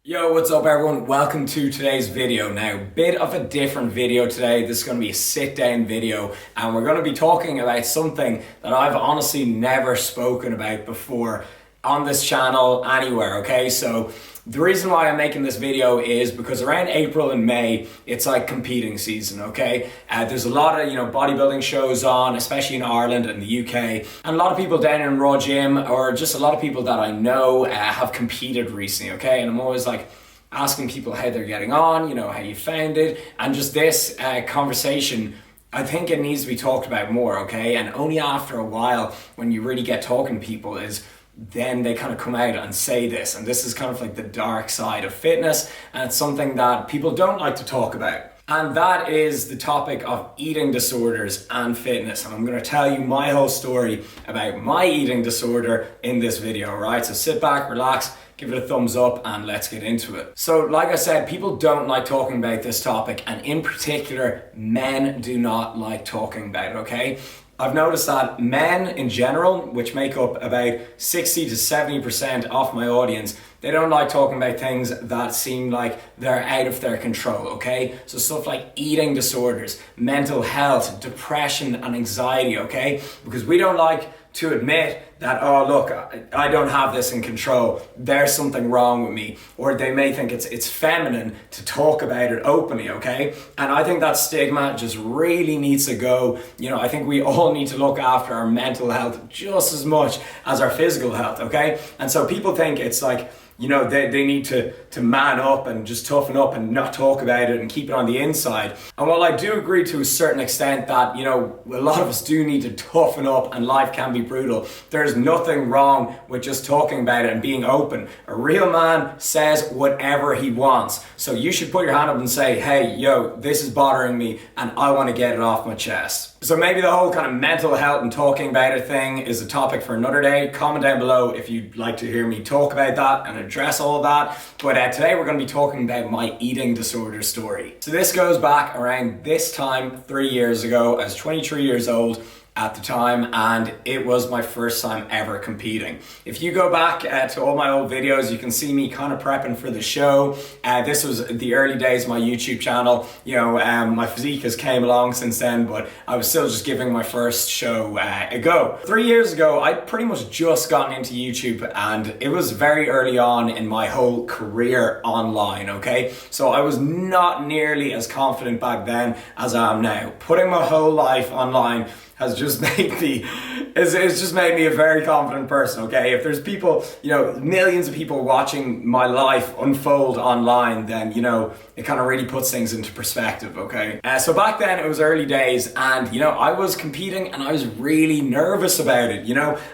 Yo, what's up everyone? Welcome to today's video. Now, bit of a different video today. This is going to be a sit down video and we're going to be talking about something that I've honestly never spoken about before on this channel anywhere, okay? So the reason why I'm making this video is because around April and May, it's like competing season, okay? There's a lot of, bodybuilding shows on, especially in Ireland and the UK. And a lot of people down in Raw Gym, or just a lot of people that I know have competed recently, okay? And I'm always like asking people how they're getting on, how you found it. And just this conversation, I think it needs to be talked about more, okay? And only after a while, when you really get talking to people then they kind of come out and say this, and this is kind of like the dark side of fitness, and it's something that people don't like to talk about, and that is the topic of eating disorders and fitness. And I'm going to tell you my whole story about my eating disorder in this video, right? So sit back, relax, give it a thumbs up, and let's get into it. So like I said, people don't like talking about this topic, and in particular men do not like talking about it, okay? I've noticed that men in general, which make up about 60 to 70% of my audience, they don't like talking about things that seem like they're out of their control, okay? So stuff like eating disorders, mental health, depression and anxiety, okay? Because we don't like to admit that, oh look, I don't have this in control, there's something wrong with me. Or they may think it's feminine to talk about it openly, okay? And I think that stigma just really needs to go. I think we all need to look after our mental health just as much as our physical health, okay? And so people think it's like, they need to man up and just toughen up and not talk about it and keep it on the inside. And while I do agree to a certain extent that, a lot of us do need to toughen up and life can be brutal, there's nothing wrong with just talking about it and being open. A real man says whatever he wants. So you should put your hand up and say, hey, this is bothering me and I want to get it off my chest. So maybe the whole kind of mental health and talking about it thing is a topic for another day. Comment down below if you'd like to hear me talk about that and address all of that. But today we're going to be talking about my eating disorder story. So this goes back around this time 3 years ago. I was 23 years old at the time, and it was my first time ever competing. If you go back to all my old videos, you can see me kind of prepping for the show. This was the early days of my YouTube channel. My physique has came along since then, but I was still just giving my first show a go. 3 years ago, I'd pretty much just gotten into YouTube, and it was very early on in my whole career online, okay? So I was not nearly as confident back then as I am now. Putting my whole life online has just made me, it's just made me a very confident person, okay? If there's people, millions of people watching my life unfold online, then, it kind of really puts things into perspective, okay? So back then it was early days, and, I was competing and I was really nervous about it,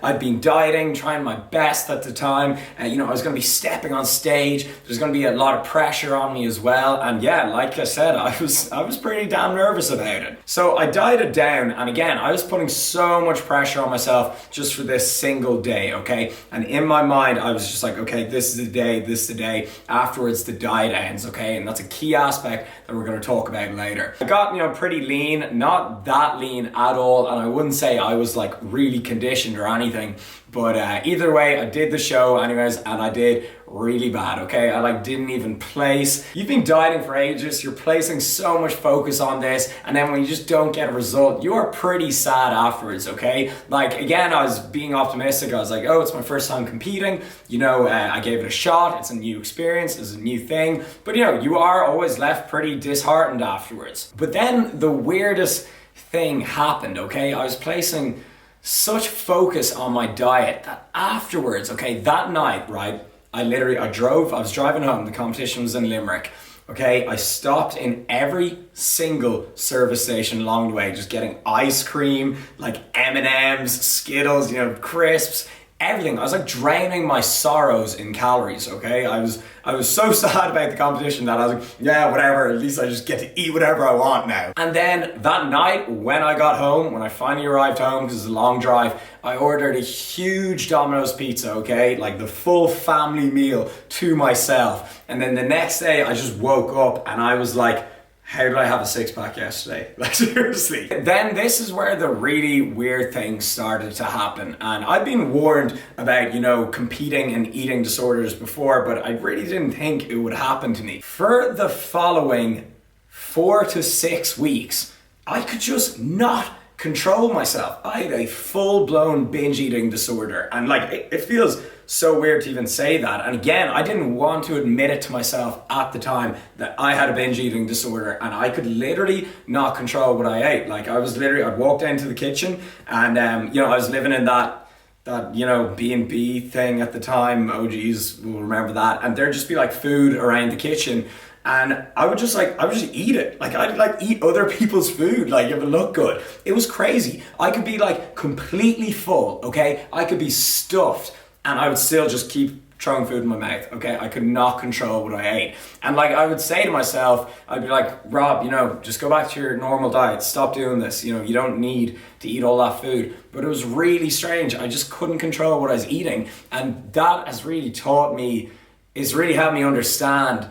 I'd been dieting, trying my best at the time, and, I was going to be stepping on stage, there's going to be a lot of pressure on me as well, and yeah, like I said, I was pretty damn nervous about it. So I dieted down, and again, I was putting so much pressure on myself just for this single day, okay? And in my mind, I was just like, okay, this is the day. Afterwards, the diet ends, okay? And that's a key aspect that we're going to talk about later. I got, pretty lean, not that lean at all, and I wouldn't say I was like really conditioned or anything, but either way, I did the show anyways, and I did really bad, okay? I didn't even place. You've been dieting for ages, you're placing so much focus on this, and then when you just don't get a result, you are pretty sad afterwards, okay? Again, I was being optimistic. I was like, oh, it's my first time competing. I gave it a shot. It's a new experience. It's a new thing. But you are always left pretty disheartened afterwards. But then the weirdest thing happened, okay? I was placing such focus on my diet that afterwards, okay, that night, right, I was driving home, the competition was in Limerick, okay, I stopped in every single service station along the way, just getting ice cream, like M&Ms, Skittles, crisps, everything. I was draining my sorrows in calories, okay? I was so sad about the competition that I was like, yeah, whatever, at least I just get to eat whatever I want now. And then that night when I got home, when I finally arrived home, because it's a long drive, I ordered a huge Domino's pizza, okay? The full family meal to myself. And then the next day I just woke up and I was like, how did I have a six-pack yesterday? Like, seriously. Then this is where the really weird things started to happen. And I've been warned about, competing and eating disorders before, but I really didn't think it would happen to me. For the following 4 to 6 weeks, I could just not control myself. I had a full-blown binge eating disorder. And it feels so weird to even say that. And again, I didn't want to admit it to myself at the time that I had a binge eating disorder, and I could literally not control what I ate. I'd walk down to the kitchen and, I was living in that B&B thing at the time. OGs will remember that. And there'd just be food around the kitchen. And I would just eat it. I'd eat other people's food, if it looked good. It was crazy. I could be completely full, okay? I could be stuffed and I would still just keep throwing food in my mouth, okay? I could not control what I ate. And I would say to myself, I'd be like, Rob, just go back to your normal diet. Stop doing this. You don't need to eat all that food. But it was really strange. I just couldn't control what I was eating. And that has really helped me understand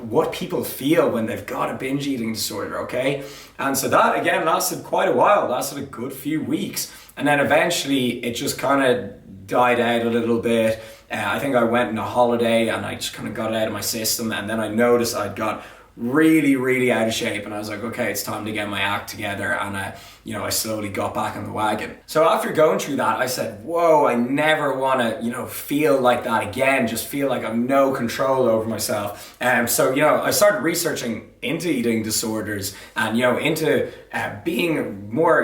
what people feel when they've got a binge eating disorder, okay? And so that again lasted quite a while, lasted a good few weeks. And then eventually it just kind of died out a little bit. I think I went on a holiday and I just kind of got it out of my system. And then I noticed I'd got really, really out of shape. And I was like, okay, it's time to get my act together. And I slowly got back on the wagon. So after going through that, I said, whoa, I never want to, feel like that again. Just feel like I've no control over myself. So I started researching into eating disorders and, into being more,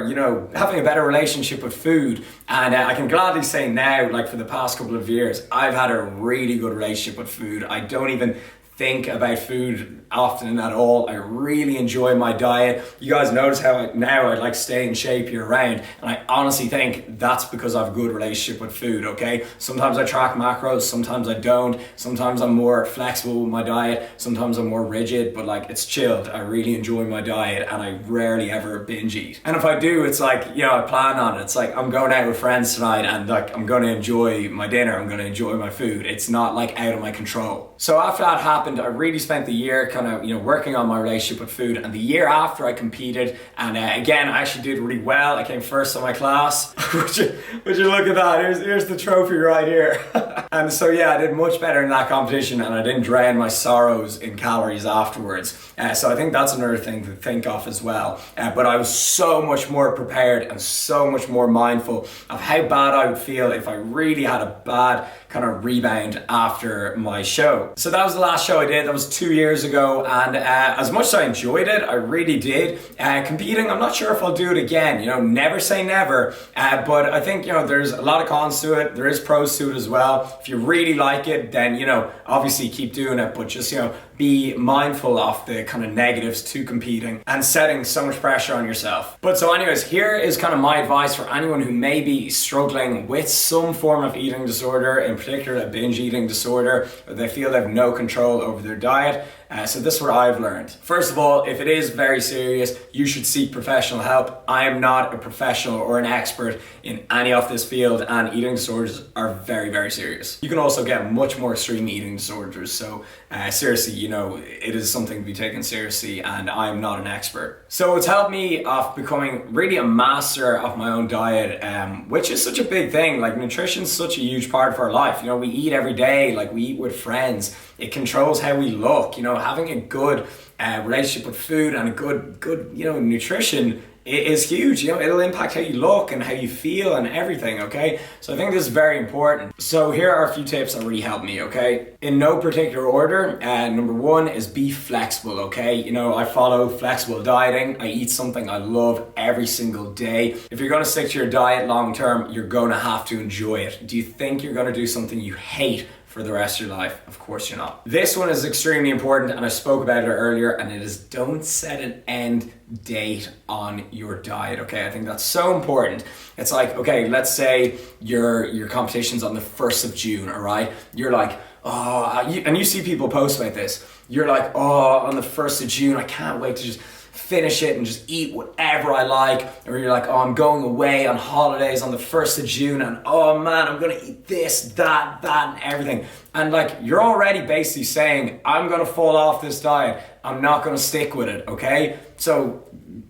having a better relationship with food. And I can gladly say now, for the past couple of years, I've had a really good relationship with food. I don't even think about food often at all. I really enjoy my diet. You guys notice how I stay in shape year round, and I honestly think that's because I have a good relationship with food, okay? Sometimes I track macros, sometimes I don't. Sometimes I'm more flexible with my diet, sometimes I'm more rigid, but it's chilled. I really enjoy my diet and I rarely ever binge eat. And if I do, it's I plan on it. It's I'm going out with friends tonight and I'm going to enjoy my dinner, I'm going to enjoy my food. It's not out of my control. So after that happened, I really spent the year working on my relationship with food. And the year after I competed, and again, I actually did really well. I came first in my class. would you look at that? Here's the trophy right here. And so yeah, I did much better in that competition and I didn't drown my sorrows in calories afterwards. So I think that's another thing to think of as well. But I was so much more prepared and so much more mindful of how bad I would feel if I really had a bad kind of rebound after my show. So that was the last show I did. That was 2 years ago, and as much as I enjoyed it, I really did. Competing, I'm not sure if I'll do it again. Never say never, but I think there's a lot of cons to it. There is pros to it as well. If you really like it, then obviously keep doing it, but just be mindful of the kind of negatives to competing and setting so much pressure on yourself. But so anyways, here is kind of my advice for anyone who may be struggling with some form of eating disorder, in particular a binge eating disorder, or they feel they have no control over their diet. So this is what I've learned. First of all, if it is very serious, you should seek professional help. I am not a professional or an expert in any of this field, and eating disorders are very, very serious. You can also get much more extreme eating disorders. So seriously, it is something to be taken seriously, and I'm not an expert. So it's helped me of becoming really a master of my own diet, which is such a big thing. Nutrition is such a huge part of our life. We eat every day, we eat with friends. It controls how we look. Having a good relationship with food and a good nutrition is huge. It'll impact how you look and how you feel and everything, okay? So I think this is very important. So here are a few tips that really helped me, okay? In no particular order, number one is be flexible, okay? I follow flexible dieting. I eat something I love every single day. If you're gonna stick to your diet long term, you're gonna have to enjoy it. Do you think you're gonna do something you hate for the rest of your life? Of course you're not. This one is extremely important, and I spoke about it earlier, and it is don't set an end date on your diet, okay? I think that's so important. It's okay, let's say your competition's on the 1st of June, all right? You're and you see people post about this. You're on the 1st of June, I can't wait to just finish it and just eat whatever I like, or you're like, oh, I'm going away on holidays on the 1st of June and oh man, I'm gonna eat this, that and everything. And like, you're already basically saying, I'm gonna fall off this diet, I'm not gonna stick with it, okay? So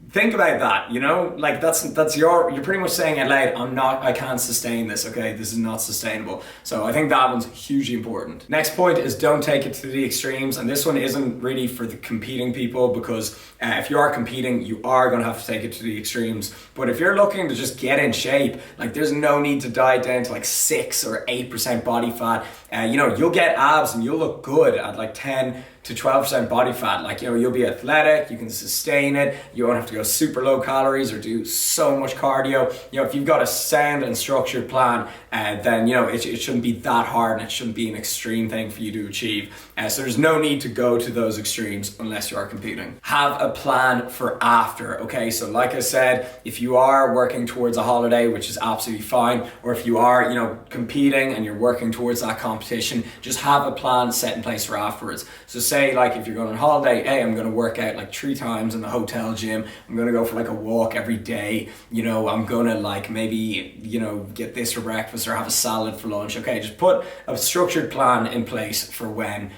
think about that, you know, like you're pretty much saying out loud, I can't sustain this, okay? This is not sustainable. So I think that one's hugely important. Next point is don't take it to the extremes. And this one isn't really for the competing people, because if you are competing, you are gonna have to take it to the extremes. But if you're looking to just get in shape, like there's no need to diet down to like 6 or 8% body fat. You know, you'll get abs and you'll look good at like 10 to 12% body fat. Like, you know, you'll be athletic, you can sustain it, you won't have to go super low calories or do so much cardio. You know, if you've got a sound and structured plan, then, you know, it shouldn't be that hard and it shouldn't be an extreme thing for you to achieve. So there's no need to go to those extremes unless you are competing. Have a plan for after, okay? So like I said, if you are working towards a holiday, which is absolutely fine, or if you are, you know, competing and you're working towards that competition, just have a plan set in place for afterwards. So say like if you're going on holiday, hey, I'm going to work out like 3 times in the hotel gym, I'm going to go for like a walk every day, you know, I'm going to like maybe, you know, get this for breakfast or have a salad for lunch. Okay, just put a structured plan in place for when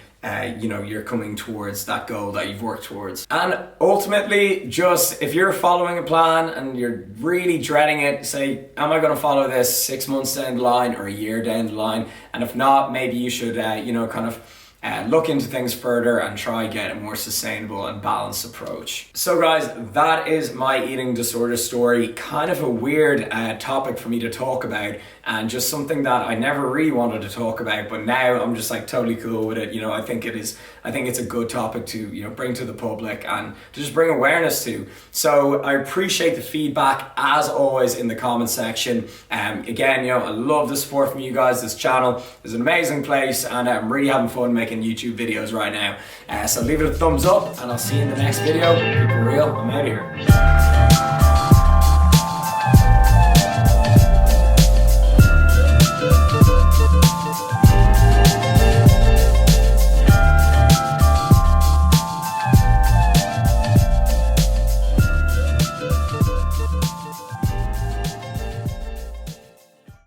you know, you're coming towards that goal that you've worked towards. And ultimately, just if you're following a plan and you're really dreading it, say, am I going to follow this 6 months down the line or a year down the line? And if not, maybe you should you know, kind of look into things further and try get a more sustainable and balanced approach. So guys, that is my eating disorder story. Kind of a weird topic for me to talk about, and just something that I never really wanted to talk about, but now I'm just like totally cool with it. You know, I think it's a good topic to, you know, bring to the public and to just bring awareness to. So I appreciate the feedback as always in the comment section. Again, you know, I love the support from you guys. This channel is an amazing place and I'm really having fun making YouTube videos right now. So leave it a thumbs up and I'll see you in the next video. Keep it real, I'm out of here.